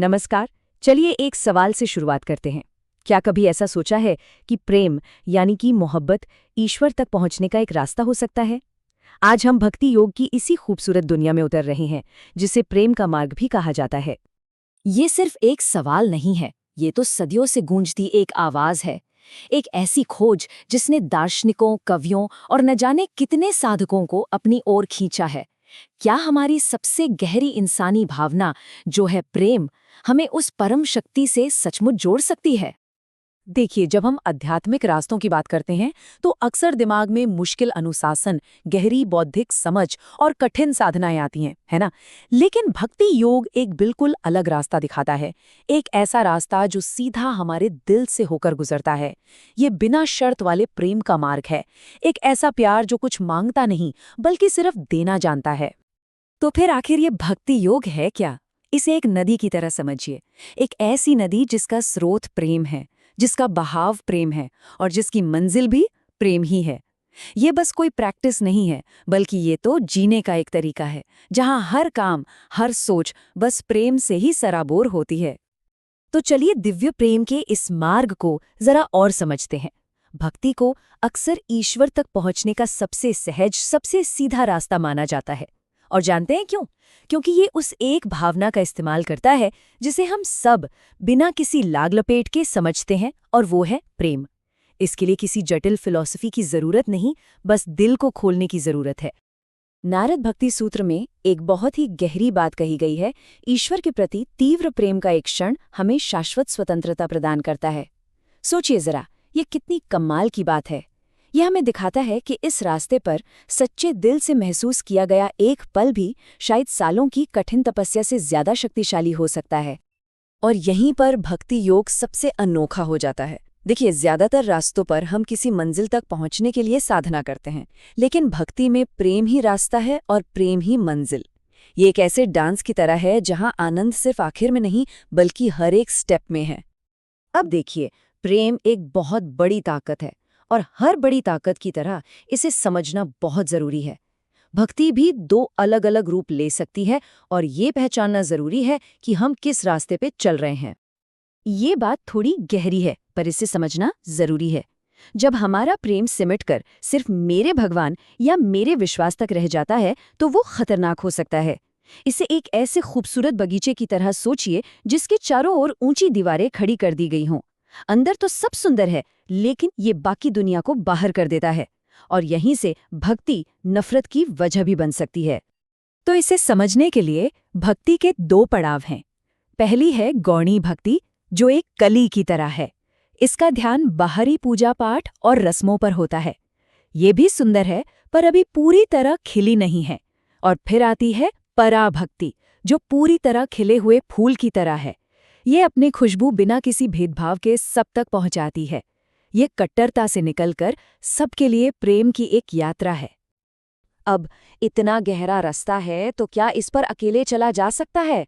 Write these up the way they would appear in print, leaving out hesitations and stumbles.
नमस्कार। चलिए एक सवाल से शुरुआत करते हैं। क्या कभी ऐसा सोचा है कि प्रेम यानी कि मोहब्बत ईश्वर तक पहुंचने का एक रास्ता हो सकता है? आज हम भक्ति योग की इसी खूबसूरत दुनिया में उतर रहे हैं, जिसे प्रेम का मार्ग भी कहा जाता है। ये सिर्फ एक सवाल नहीं है, ये तो सदियों से गूंजती एक आवाज है। एक ऐसी खोज जिसने दार्शनिकों, कवियों और न जाने कितने साधकों को अपनी ओर खींचा है। क्या हमारी सबसे गहरी इंसानी भावना, जो है प्रेम, हमें उस परम शक्ति से सचमुच जोड़ सकती है? देखिए, जब हम आध्यात्मिक रास्तों की बात करते हैं तो अक्सर दिमाग में मुश्किल अनुशासन, गहरी बौद्धिक समझ और कठिन साधनाएं आती हैं, है ना? लेकिन भक्ति योग एक बिल्कुल अलग रास्ता दिखाता है। एक ऐसा रास्ता जो सीधा हमारे दिल से होकर गुजरता है। ये बिना शर्त वाले प्रेम का मार्ग है। एक ऐसा प्यार जो कुछ मांगता नहीं, बल्कि सिर्फ देना जानता है। तो फिर आखिर ये भक्ति योग है क्या? इसे एक नदी की तरह समझिए। एक ऐसी नदी जिसका स्रोत प्रेम है, जिसका बहाव प्रेम है और जिसकी मंजिल भी प्रेम ही है। ये बस कोई प्रैक्टिस नहीं है, बल्कि ये तो जीने का एक तरीका है, जहां हर काम, हर सोच बस प्रेम से ही सराबोर होती है। तो चलिए दिव्य प्रेम के इस मार्ग को जरा और समझते हैं। भक्ति को अक्सर ईश्वर तक पहुंचने का सबसे सहज, सबसे सीधा रास्ता माना जाता है। और जानते हैं क्यों? क्योंकि ये उस एक भावना का इस्तेमाल करता है जिसे हम सब बिना किसी लाग लपेट के समझते हैं, और वो है प्रेम। इसके लिए किसी जटिल फिलॉसफी की जरूरत नहीं, बस दिल को खोलने की जरूरत है। नारद भक्ति सूत्र में एक बहुत ही गहरी बात कही गई है। ईश्वर के प्रति तीव्र प्रेम का एक क्षण हमें शाश्वत स्वतंत्रता प्रदान करता है। सोचिए जरा, ये कितनी कमाल की बात है। यह हमें दिखाता है कि इस रास्ते पर सच्चे दिल से महसूस किया गया एक पल भी शायद सालों की कठिन तपस्या से ज्यादा शक्तिशाली हो सकता है। और यहीं पर भक्ति योग सबसे अनोखा हो जाता है। देखिए, ज्यादातर रास्तों पर हम किसी मंजिल तक पहुंचने के लिए साधना करते हैं, लेकिन भक्ति में प्रेम ही रास्ता है और प्रेम ही मंजिल। ये एक ऐसे डांस की तरह है जहां आनंद सिर्फ आखिर में नहीं, बल्कि हर एक स्टेप में है। अब देखिए, प्रेम एक बहुत बड़ी ताकत है, और हर बड़ी ताकत की तरह इसे समझना बहुत जरूरी है। भक्ति भी दो अलग अलग रूप ले सकती है, और ये पहचानना जरूरी है कि हम किस रास्ते पे चल रहे हैं। ये बात थोड़ी गहरी है, पर इसे समझना जरूरी है। जब हमारा प्रेम सिमटकर सिर्फ मेरे भगवान या मेरे विश्वास तक रह जाता है, तो वो खतरनाक हो सकता है। इसे एक ऐसे खूबसूरत बगीचे की तरह सोचिए जिसके चारों ओर ऊंची दीवारें खड़ी कर दी गई हों। अंदर तो सब सुंदर है, लेकिन ये बाकी दुनिया को बाहर कर देता है। और यहीं से भक्ति नफरत की वजह भी बन सकती है। तो इसे समझने के लिए भक्ति के दो पड़ाव हैं। पहली है गौणी भक्ति, जो एक कली की तरह है। इसका ध्यान बाहरी पूजा पाठ और रस्मों पर होता है। ये भी सुंदर है, पर अभी पूरी तरह खिली नहीं है। और फिर आती है पराभक्ति, जो पूरी तरह खिले हुए फूल की तरह है। ये अपनी खुशबू बिना किसी भेदभाव के सब तक पहुंचाती है। ये कट्टरता से निकलकर सबके लिए प्रेम की एक यात्रा है। अब इतना गहरा रास्ता है, तो क्या इस पर अकेले चला जा सकता है?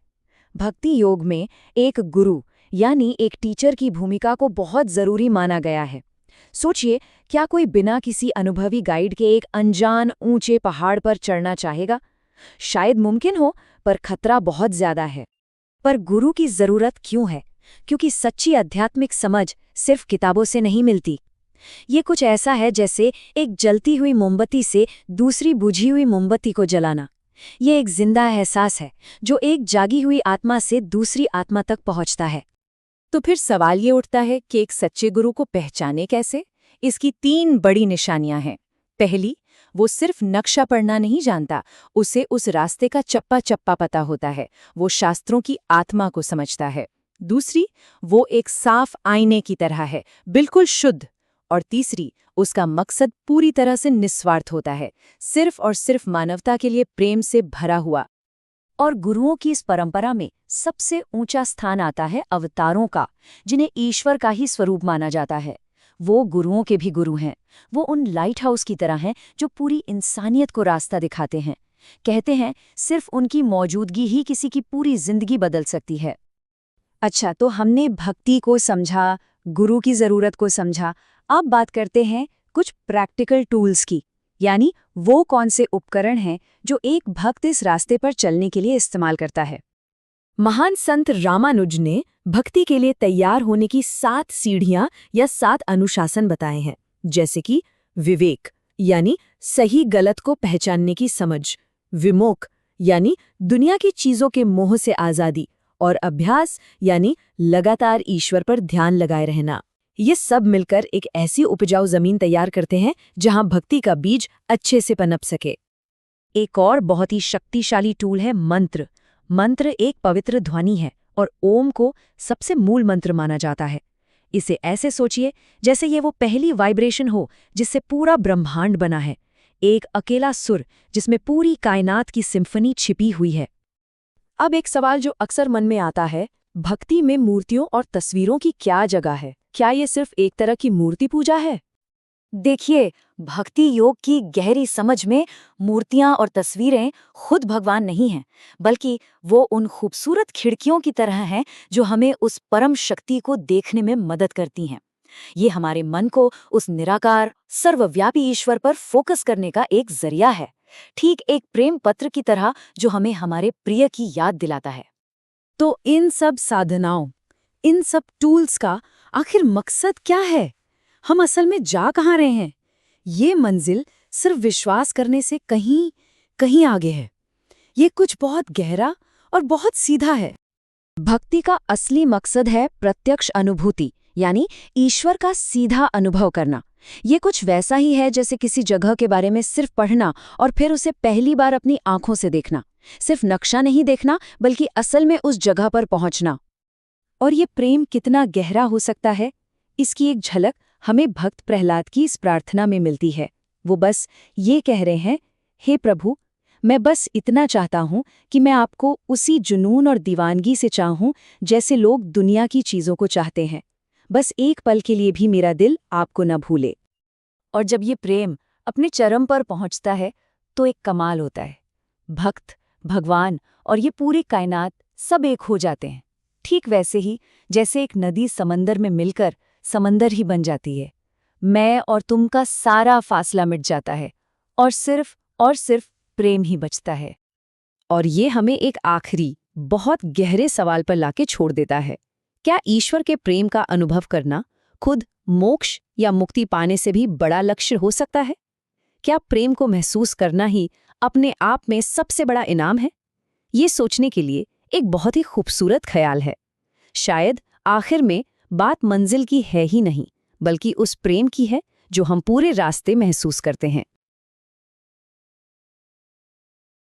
भक्ति योग में एक गुरु यानी एक टीचर की भूमिका को बहुत जरूरी माना गया है। सोचिए, क्या कोई बिना किसी अनुभवी गाइड के एक अनजान ऊंचे पहाड़ पर चढ़ना चाहेगा? शायद मुमकिन हो, पर खतरा बहुत ज्यादा है। पर गुरु की जरूरत क्यों है? क्योंकि सच्ची आध्यात्मिक समझ सिर्फ किताबों से नहीं मिलती। ये कुछ ऐसा है जैसे एक जलती हुई मोमबत्ती से दूसरी बुझी हुई मोमबत्ती को जलाना। ये एक जिंदा एहसास है जो एक जागी हुई आत्मा से दूसरी आत्मा तक पहुंचता है। तो फिर सवाल ये उठता है कि एक सच्चे गुरु को पहचाने कैसे? इसकी तीन बड़ी निशानियां हैं। पहली, वो सिर्फ नक्शा पढ़ना नहीं जानता, उसे उस रास्ते का चप्पा चप्पा पता होता है। वो शास्त्रों की आत्मा को समझता है। दूसरी, वो एक साफ आईने की तरह है, बिल्कुल शुद्ध। और तीसरी, उसका मकसद पूरी तरह से निस्वार्थ होता है, सिर्फ और सिर्फ मानवता के लिए प्रेम से भरा हुआ। और गुरुओं की इस परंपरा में सबसे ऊंचा स्थान आता है अवतारों का, जिन्हें ईश्वर का ही स्वरूप माना जाता है। वो गुरुओं के भी गुरु हैं। वो उन लाइट हाउस की तरह हैं जो पूरी इंसानियत को रास्ता दिखाते हैं। कहते हैं, सिर्फ उनकी मौजूदगी ही किसी की पूरी जिंदगी बदल सकती है। अच्छा, तो हमने भक्ति को समझा, गुरु की जरूरत को समझा। अब बात करते हैं कुछ प्रैक्टिकल टूल्स की, यानी वो कौन से उपकरण हैं जो एक भक्त इस रास्ते पर चलने के लिए इस्तेमाल करता है। महान संत रामानुज ने भक्ति के लिए तैयार होने की 7 सीढ़ियां या 7 अनुशासन बताए हैं, जैसे कि विवेक यानी सही गलत को पहचानने की समझ, विमोक यानी दुनिया की चीजों के मोह से आजादी, और अभ्यास यानी लगातार ईश्वर पर ध्यान लगाए रहना। ये सब मिलकर एक ऐसी उपजाऊ जमीन तैयार करते हैं जहां भक्ति का बीज अच्छे से पनप सके। एक और बहुत ही शक्तिशाली टूल है मंत्र। मंत्र एक पवित्र ध्वनि है और ओम को सबसे मूल मंत्र माना जाता है। इसे ऐसे सोचिए जैसे ये वो पहली वाइब्रेशन हो जिससे पूरा ब्रह्मांड बना है, एक अकेला सुर जिसमें पूरी कायनात की सिम्फनी छिपी हुई है। अब एक सवाल जो अक्सर मन में आता है, भक्ति में मूर्तियों और तस्वीरों की क्या जगह है? क्या ये सिर्फ एक तरह की मूर्ति पूजा है? देखिए, भक्ति योग की गहरी समझ में मूर्तियां और तस्वीरें खुद भगवान नहीं हैं, बल्कि वो उन खूबसूरत खिड़कियों की तरह हैं जो हमें उस परम शक्ति को देखने में मदद करती हैं। ये हमारे मन को उस निराकार सर्वव्यापी ईश्वर पर फोकस करने का एक जरिया है, ठीक एक प्रेम पत्र की तरह जो हमें हमारे प्रिय की याद दिलाता है। तो इन सब साधनाओं, इन सब टूल्स का आखिर मकसद क्या है? हम असल में जा कहाँ रहे हैं? ये मंजिल सिर्फ विश्वास करने से कहीं कहीं आगे है। ये कुछ बहुत गहरा और बहुत सीधा है। भक्ति का असली मकसद है प्रत्यक्ष अनुभूति, यानी ईश्वर का सीधा अनुभव करना। ये कुछ वैसा ही है जैसे किसी जगह के बारे में सिर्फ पढ़ना और फिर उसे पहली बार अपनी आंखों से देखना। सिर्फ नक्शा नहीं देखना, बल्कि असल में उस जगह पर पहुंचना। और ये प्रेम कितना गहरा हो सकता है, इसकी एक झलक हमें भक्त प्रहलाद की इस प्रार्थना में मिलती है। वो बस ये कह रहे हैं, हे प्रभु, मैं बस इतना चाहता हूँ कि मैं आपको उसी जुनून और दीवानगी से चाहूँ जैसे लोग दुनिया की चीज़ों को चाहते हैं। बस एक पल के लिए भी मेरा दिल आपको न भूले। और जब ये प्रेम अपने चरम पर पहुँचता है तो एक कमाल होता है। भक्त, भगवान और ये पूरी कायनात सब एक हो जाते हैं, ठीक वैसे ही जैसे एक नदी समंदर में मिलकर समंदर ही बन जाती है। मैं और तुम का सारा फासला मिट जाता है और सिर्फ प्रेम ही बचता है। और ये हमें एक आखिरी बहुत गहरे सवाल पर लाके छोड़ देता है। क्या ईश्वर के प्रेम का अनुभव करना खुद मोक्ष या मुक्ति पाने से भी बड़ा लक्ष्य हो सकता है? क्या प्रेम को महसूस करना ही अपने आप में सबसे बड़ा इनाम है? ये सोचने के लिए एक बहुत ही खूबसूरत ख्याल है। शायद आखिर में बात मंजिल की है ही नहीं, बल्कि उस प्रेम की है जो हम पूरे रास्ते महसूस करते हैं।